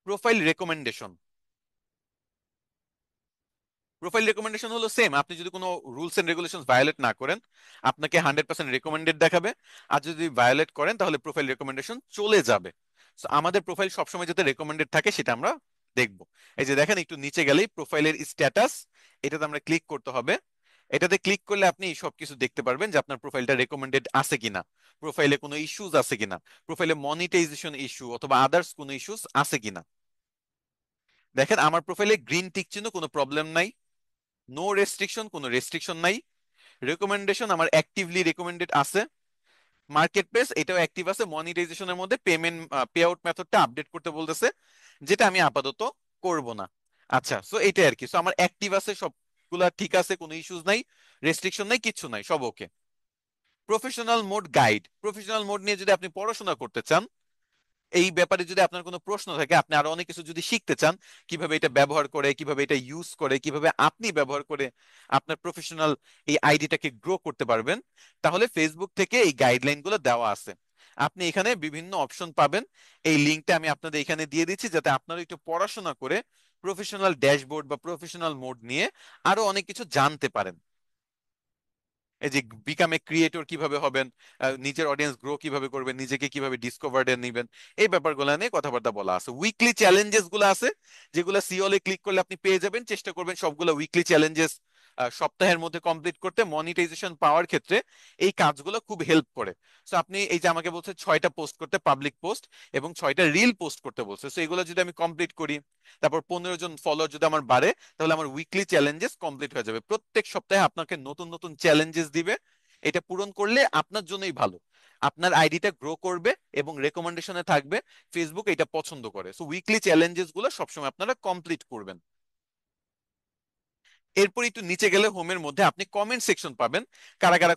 Profile recommendation. Profile recommendation হলো same, আপনি যদি কোনো রুলস এন্ড রেগুলেশন ভায়োলেট না করেন আপনাকে 100% রেকমেন্ডেড দেখাবে, আর যদি ভায়োলেট করেন তাহলে প্রোফাইল রেকমেন্ডেশন চলে যাবে। So, আমাদের প্রোফাইল সবসময় যাতে রেকমেন্ডেড থাকে সেটা আমরা দেখবো। এই যে দেখেন, একটু নিচে গেলেই প্রোফাইলের স্ট্যাটাস, এটাতে আমরা ক্লিক করতে হবে। এটাতে ক্লিক করলে আপনি সবকিছু দেখতে পারবেন যে আপনার প্রোফাইলটা রেকমেন্ডেড আছে কিনা, প্রোফাইলে কোনো ইস্যুস আছে কিনা, প্রোফাইলে মনিটাইজেশন ইস্যু অথবা আদার্স কোনো ইস্যুস আছে কিনা। দেখেন আমার প্রোফাইলে গ্রিন টিক চিহ্ন, কোনো প্রবলেম নাই। নো রেস্ট্রিকশন, কোনো রেস্ট্রিকশন নাই। রেকমেন্ডেশন আমার অ্যাক্টিভলি রেকমেন্ডেড আছে। মার্কেট প্লেস এটাও অ্যাক্টিভ আছে। মনিটাইজেশনের মধ্যে পেমেন্ট পে আউট মেথডটা আপডেট করতে বলতেছে, যেটা আমি আপাতত করব না। আচ্ছা, সো এটাই আর কি। সো আমার অ্যাক্টিভ আছে, সবগুলা ঠিক আছে, কোনো ইস্যুস নাই, রেস্ট্রিকশন নাই, কিচ্ছু নাই, সব okay. Professional mode guide, professional mode নিয়ে যদি আপনি পড়াশোনা করতে চান, এই ব্যাপারে যদি আপনার কোনো প্রশ্ন থাকে, আপনি আরো অনেক কিছু যদি শিখতে চান, কিভাবে এটা ব্যবহার করে, কিভাবে এটা ইউজ করে, কিভাবে আপনি ব্যবহার করে আপনার প্রফেশনাল এই আইডিটাকে গ্রো করতে পারবেন, তাহলে ফেসবুক থেকে এই গাইডলাইন গুলো দেওয়া আছে। আপনি এখানে বিভিন্ন অপশন পাবেন। এই লিঙ্কটা আমি আপনাদের এখানে দিয়ে দিচ্ছি, যাতে আপনারা একটু পড়াশোনা করে প্রফেশনাল ড্যাশবোর্ড বা প্রফেশনাল মোড নিয়ে আরো অনেক কিছু জানতে পারেন। এই যে বিকাম এ ক্রিয়েটর কিভাবে হবেন, নিজের অডিয়েন্স গ্রো কিভাবে করবেন, নিজেকে কিভাবে ডিসকভার্ড নিবেন, এই ব্যাপারগুলো নিয়ে কথাবার্তা বলা আছে। উইকলি চ্যালেঞ্জেস গুলো আছে, যেগুলো সিওলে ক্লিক করলে আপনি পেয়ে যাবেন। চেষ্টা করবেন সবগুলো উইকলি চ্যালেঞ্জেস সপ্তাহের মধ্যে কমপ্লিট করতে। মনিটাইজেশন পাওয়ার ক্ষেত্রে এই কাজগুলো খুব হেল্প করে। সো আপনি এই যে আমাকে বলছে 6টা পোস্ট করতে, পাবলিক পোস্ট এবং 6টা রিল পোস্ট করতে বলছে, সো এগুলো যদি আমি কমপ্লিট করি, তারপর 15 জন ফলোয়ার যদি আমার বাড়ে, তাহলে আমার উইকলি চ্যালেঞ্জেস কমপ্লিট হয়ে যাবে। প্রত্যেক সপ্তাহে আপনাকে নতুন নতুন চ্যালেঞ্জেস দিবে। এটা পূরণ করলে আপনার জন্যই ভালো, আপনার আইডিটা গ্রো করবে এবং রেকমেন্ডেশনে থাকবে। ফেসবুক এটা পছন্দ করে। সো উইকলি চ্যালেঞ্জেস গুলো সবসময় আপনারা কমপ্লিট করবেন। এরপর একটু নিচে গেলে হোমের মধ্যে আপনি কমেন্ট সেকশন পাবেন। কারা কারা